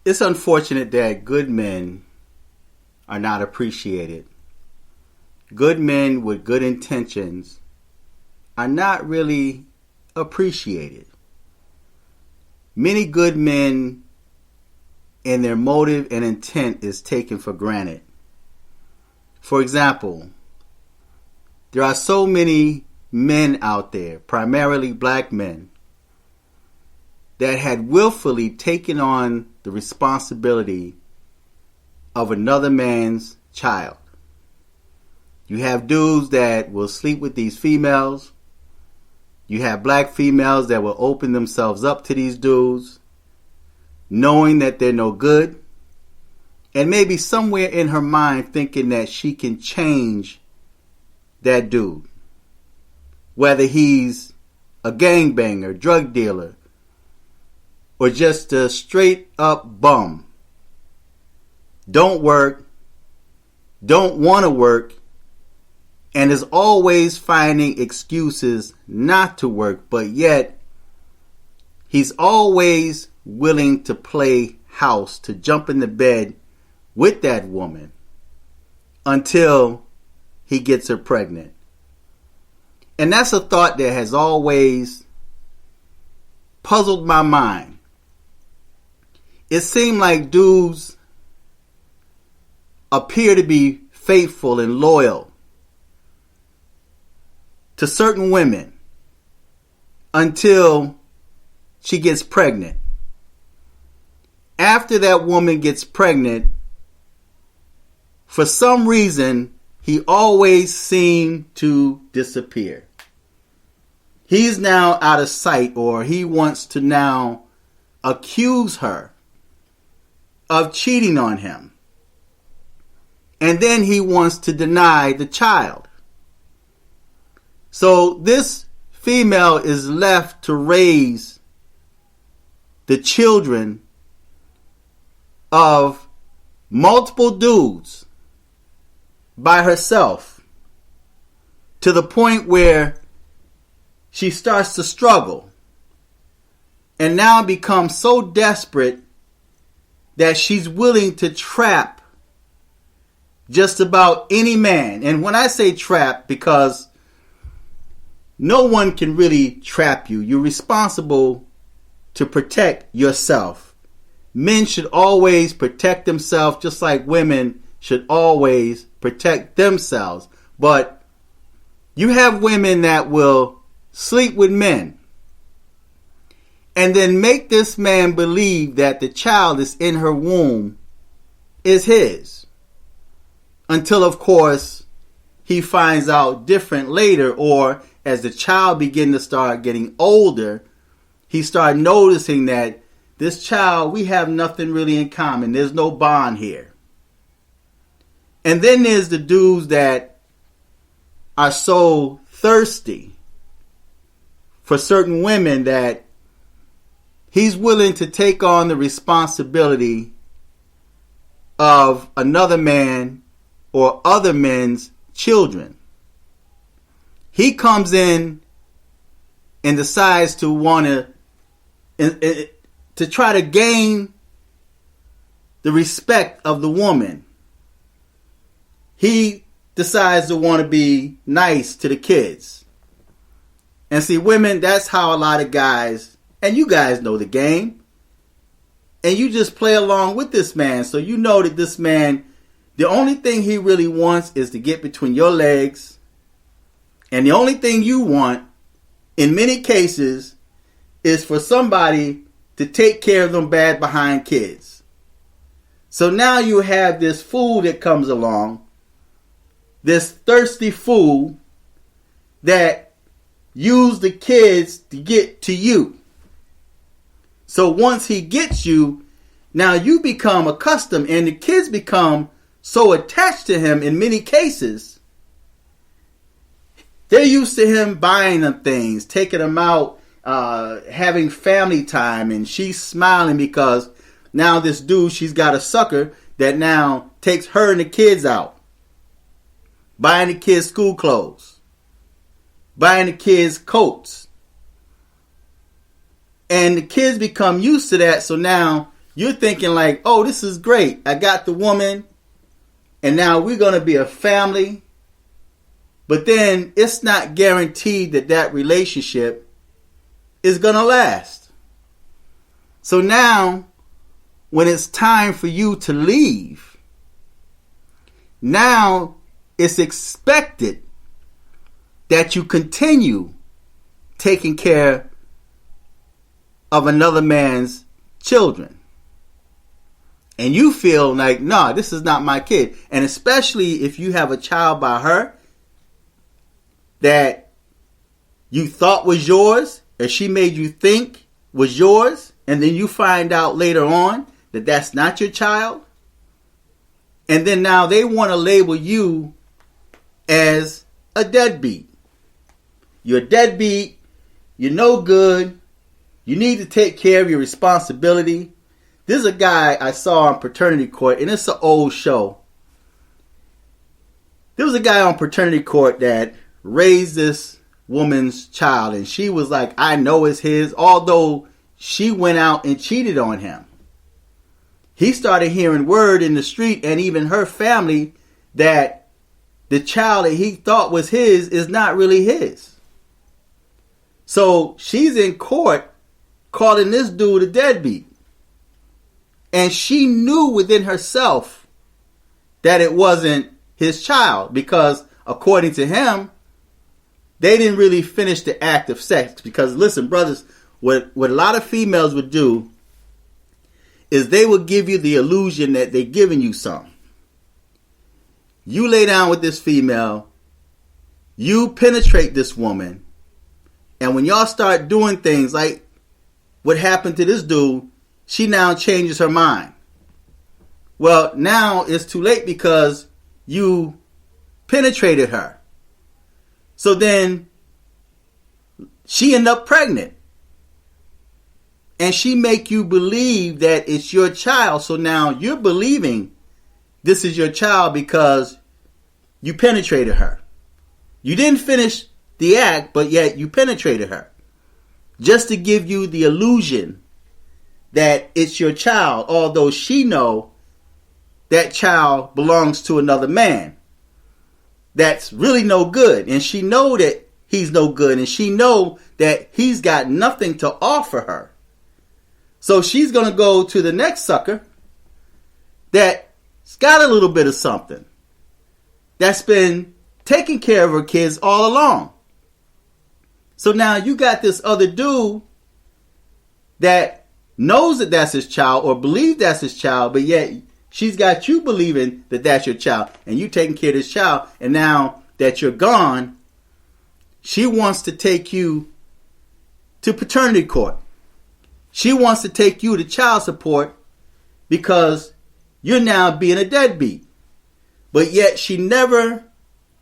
It's unfortunate that good men are not appreciated. Good men with good intentions are not really appreciated. Many good men and their motive and intent is taken for granted. For example, there are so many men out there, primarily black men, that had willfully taken on the responsibility of another man's child. You have dudes that will sleep with these females. You have black females that will open themselves up to these dudes, knowing that they're no good, and maybe somewhere in her mind thinking that she can change that dude. Whether he's a gangbanger, drug dealer, or just a straight up bum. Don't work, don't want to work, and is always finding excuses not to work, but yet he's always willing to play house, to jump in the bed with that woman until he gets her pregnant. And that's a thought that has always puzzled my mind. It seemed like dudes appear to be faithful and loyal to certain women until she gets pregnant. After that woman gets pregnant, for some reason, he always seemed to disappear. He's now out of sight, or he wants to now accuse her of cheating on him. And then he wants to deny the child. So this female is left to raise the children of multiple dudes by herself, to the point where she starts to struggle and now becomes so desperate that she's willing to trap just about any man. And when I say trap, because no one can really trap you. You're responsible to protect yourself. Men should always protect themselves, just like women should always protect themselves. But you have women that will sleep with men and then make this man believe that the child is in her womb is his. Until, of course, he finds out different later, or as the child begins to start getting older, he starts noticing that this child, we have nothing really in common. There's no bond here. And then there's the dudes that are so thirsty for certain women that he's willing to take on the responsibility of another man or other men's children. He comes in and decides to want to try to gain the respect of the woman. He decides to want to be nice to the kids. And see, women, that's how a lot of guys, and you guys know the game, and you just play along with this man. So you know that this man, the only thing he really wants is to get between your legs. And the only thing you want, in many cases, is for somebody to take care of them bad behind kids. So now you have this fool that comes along, this thirsty fool that used the kids to get to you. So once he gets you, now you become accustomed, and the kids become so attached to him in many cases. They're used to him buying them things, taking them out, having family time, and she's smiling because now this dude, she's got a sucker that now takes her and the kids out, buying the kids school clothes, buying the kids coats. And the kids become used to that, so now you're thinking like, oh, this is great. I got the woman, and now we're going to be a family. But then it's not guaranteed that that relationship is going to last. So now, when it's time for you to leave, now it's expected that you continue taking care of another man's children. And you feel like, nah, this is not my kid. And especially if you have a child by her that you thought was yours, or she made you think was yours, and then you find out later on that that's not your child. And then now they want to label you as a deadbeat. You're a deadbeat. You're no good. You need to take care of your responsibility. This is a guy I saw on Paternity Court, and it's an old show. There was a guy on Paternity Court that raised this woman's child, and she was like, I know it's his, although she went out and cheated on him. He started hearing word in the street, and even her family, that the child that he thought was his is not really his. So she's in court calling this dude a deadbeat. And she knew within herself that it wasn't his child, because according to him, they didn't really finish the act of sex. Because listen, brothers, what a lot of females would do is they would give you the illusion that they're giving you something. You lay down with this female, you penetrate this woman, and when y'all start doing things like what happened to this dude, she now changes her mind. Well, now it's too late because you penetrated her. So then she ended up pregnant. And she make you believe that it's your child. So now you're believing this is your child because you penetrated her. You didn't finish the act, but yet you penetrated her. Just to give you the illusion that it's your child, although she know that child belongs to another man that's really no good. And she know that he's no good, and she know that he's got nothing to offer her. So she's going to go to the next sucker that's got a little bit of something, that's been taking care of her kids all along. So now you got this other dude that knows that that's his child, or believes that's his child, but yet she's got you believing that that's your child, and you taking care of this child. And now that you're gone, she wants to take you to paternity court. She wants to take you to child support because you're now being a deadbeat. But yet she never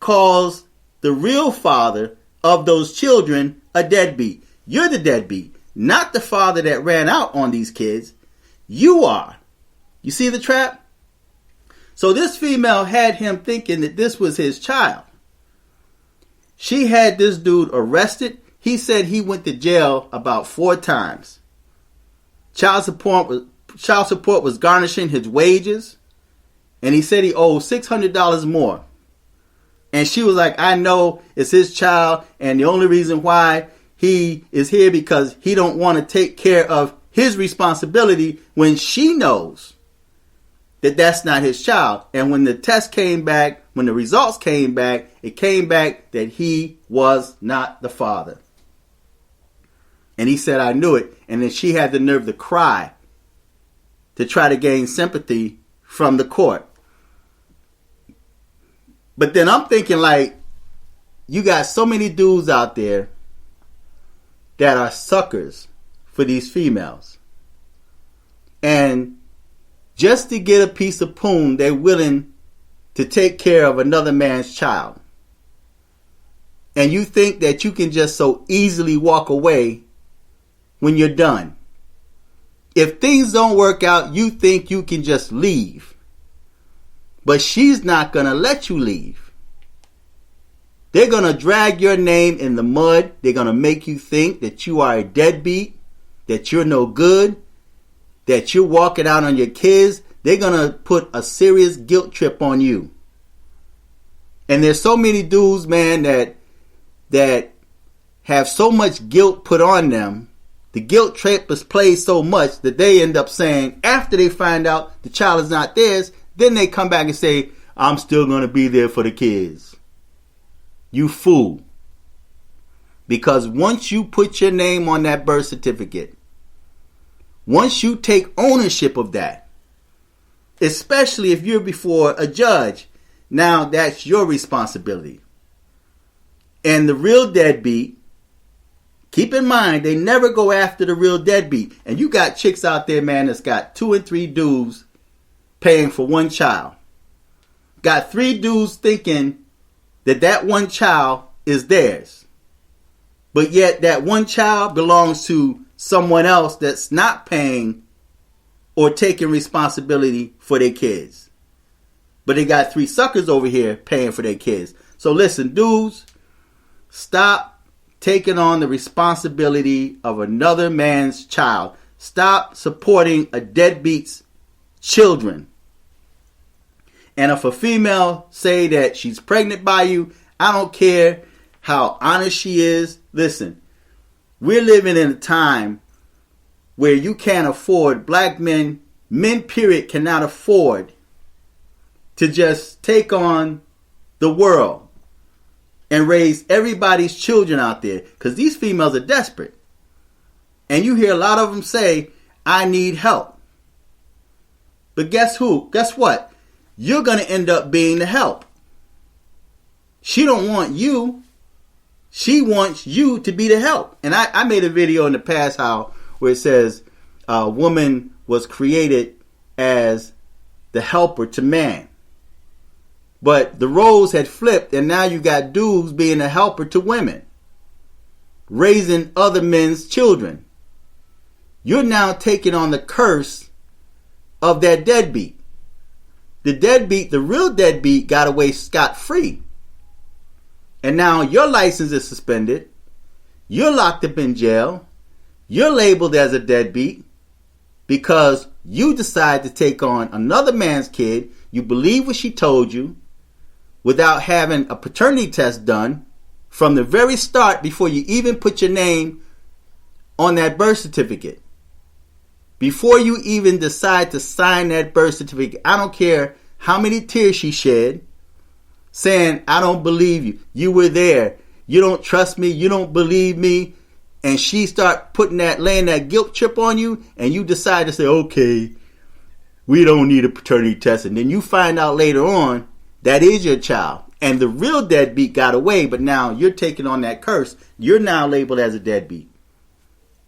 calls the real father of those children a deadbeat. You're the deadbeat, not the father that ran out on these kids. You are. You see the trap? So this female had him thinking that this was his child. She had this dude arrested. He said he went to jail about 4 times. Child support was garnishing his wages. And he said he owed $600 more. And she was like, I know it's his child, and the only reason why he is here because he don't want to take care of his responsibility, when she knows that that's not his child. And when the test came back, when the results came back, it came back that he was not the father. And he said, I knew it. And then she had the nerve to cry to try to gain sympathy from the court. But then I'm thinking, like, you got so many dudes out there that are suckers for these females. And just to get a piece of poon, they're willing to take care of another man's child. And you think that you can just so easily walk away when you're done. If things don't work out, you think you can just leave. But she's not going to let you leave. They're going to drag your name in the mud. They're going to make you think that you are a deadbeat, that you're no good. that you're walking out on your kids, they're going to put a serious guilt trip on you. And there's so many dudes, man, that have so much guilt put on them. The guilt trip is played so much that they end up saying, after they find out the child is not theirs, then they come back and say, I'm still going to be there for the kids. You fool. Because once you put your name on that birth certificate, once you take ownership of that, especially if you're before a judge, now that's your responsibility. And the real deadbeat, keep in mind, they never go after the real deadbeat. And you got chicks out there, man, that's got 2 and 3 dudes paying for one child. Got 3 dudes thinking that one child is theirs. But yet that one child belongs to someone else that's not paying or taking responsibility for their kids. But they got 3 suckers over here paying for their kids. So listen, dudes, stop taking on the responsibility of another man's child. Stop supporting a deadbeat's children. And if a female say that she's pregnant by you, I don't care how honest she is. Listen, we're living in a time where you can't afford, black men period, cannot afford to just take on the world and raise everybody's children out there. Because these females are desperate. And you hear a lot of them say, I need help. But guess who? Guess what? You're going to end up being the help. She don't want you. She wants you to be the help. And I made a video in the past where it says a woman was created as the helper to man. But the roles had flipped, and now you got dudes being a helper to women, raising other men's children. You're now taking on the curse of that deadbeat. The deadbeat, the real deadbeat, got away scot-free. And now your license is suspended. You're locked up in jail. You're labeled as a deadbeat because you decide to take on another man's kid. You believe what she told you without having a paternity test done from the very start before you even put your name on that birth certificate. Before you even decide to sign that birth certificate, I don't care how many tears she shed, saying, I don't believe you. You were there. You don't trust me. You don't believe me. And she start laying that guilt trip on you, and you decide to say, okay, we don't need a paternity test. And then you find out later on that is your child. And the real deadbeat got away, but now you're taking on that curse. You're now labeled as a deadbeat.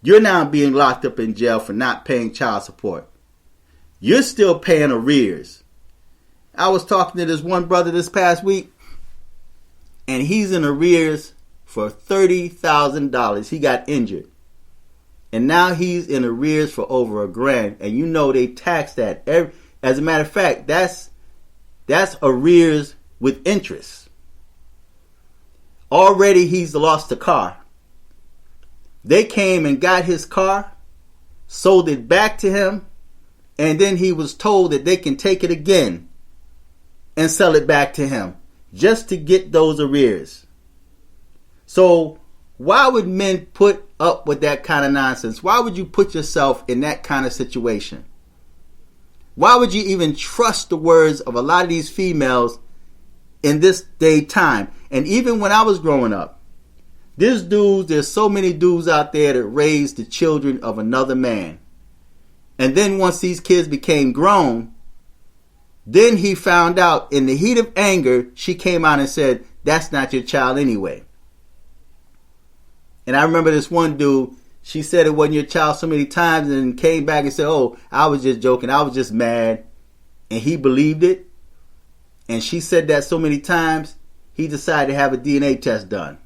You're now being locked up in jail for not paying child support. You're still paying arrears. I was talking to this one brother this past week, and he's in arrears for $30,000. He got injured. And now he's in arrears for over $1,000. And you know they tax that. As a matter of fact, that's arrears with interest. Already he's lost a car. They came and got his car, sold it back to him, and then he was told that they can take it again and sell it back to him just to get those arrears. So why would men put up with that kind of nonsense? Why would you put yourself in that kind of situation? Why would you even trust the words of a lot of these females in this day time? And even when I was growing up, there's so many dudes out there that raised the children of another man. And then once these kids became grown, then he found out in the heat of anger, she came out and said, that's not your child anyway. And I remember this one dude, she said it wasn't your child so many times and came back and said, oh, I was just joking. I was just mad. And he believed it. And she said that so many times, he decided to have a DNA test done.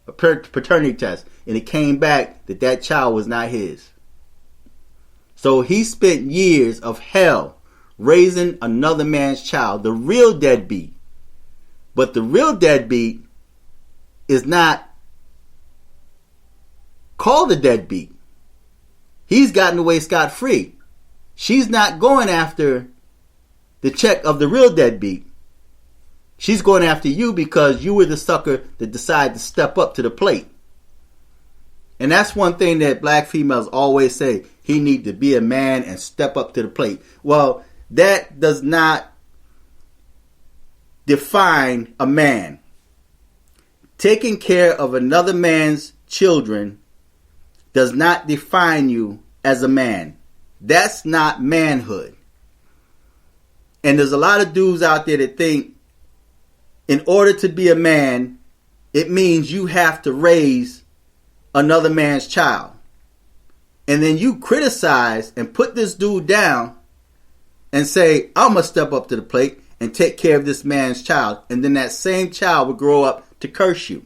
A paternity test, and it came back that child was not his. So he spent years of hell raising another man's child, the real deadbeat. But the real deadbeat is not called a deadbeat. He's gotten away scot-free. she's not going after the check of the real deadbeat. She's going after you because you were the sucker that decided to step up to the plate. And that's one thing that black females always say. He need to be a man and step up to the plate. Well, that does not define a man. Taking care of another man's children does not define you as a man. That's not manhood. And there's a lot of dudes out there that think in order to be a man, it means you have to raise another man's child. And then you criticize and put this dude down and say, I'm going to step up to the plate and take care of this man's child. And then that same child will grow up to curse you.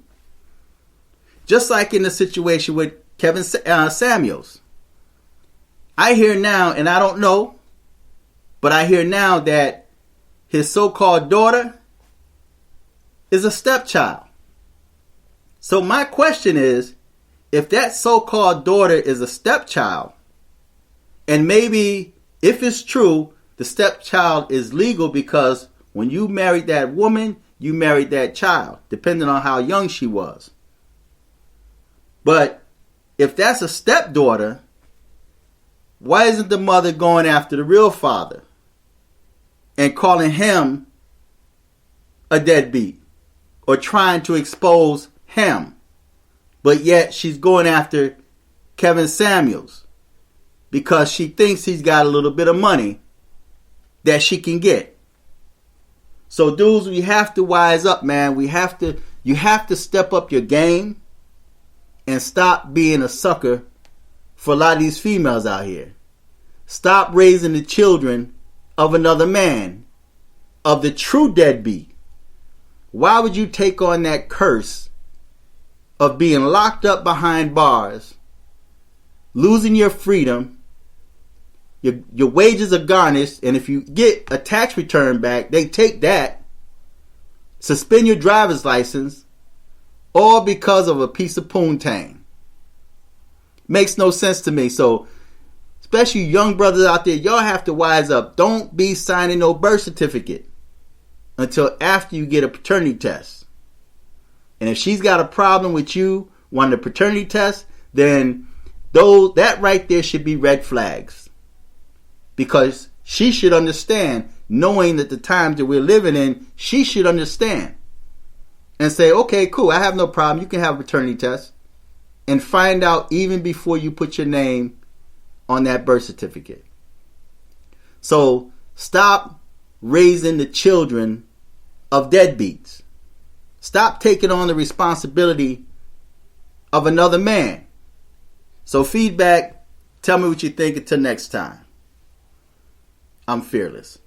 Just like in the situation with Kevin Samuels. I hear now, and I don't know, but I hear now that his so-called daughter is a stepchild. So my question is, if that so-called daughter is a stepchild, and maybe if it's true, the stepchild is legal because when you married that woman, you married that child, depending on how young she was. But if that's a stepdaughter, why isn't the mother going after the real father and calling him a deadbeat or trying to expose him? But yet she's going after Kevin Samuels because she thinks he's got a little bit of money that she can get. So dudes, we have to wise up, man. You have to step up your game and stop being a sucker for a lot of these females out here. Stop raising the children of another man, of the true deadbeat. Why would you take on that curse of being locked up behind bars, losing your freedom, your wages are garnished, and if you get a tax return back, they take that, suspend your driver's license, all because of a piece of poontang. Makes no sense to me. So, especially young brothers out there, y'all have to wise up. Don't be signing no birth certificate until after you get a paternity test. And if she's got a problem with you wanting a paternity test, then that right there should be red flags. Because she should understand, knowing that the times that we're living in, she should understand. And say, okay, cool, I have no problem. You can have a paternity test. And find out even before you put your name on that birth certificate. So stop raising the children of deadbeats. Stop taking on the responsibility of another man. So feedback, tell me what you think until next time. I'm fearless.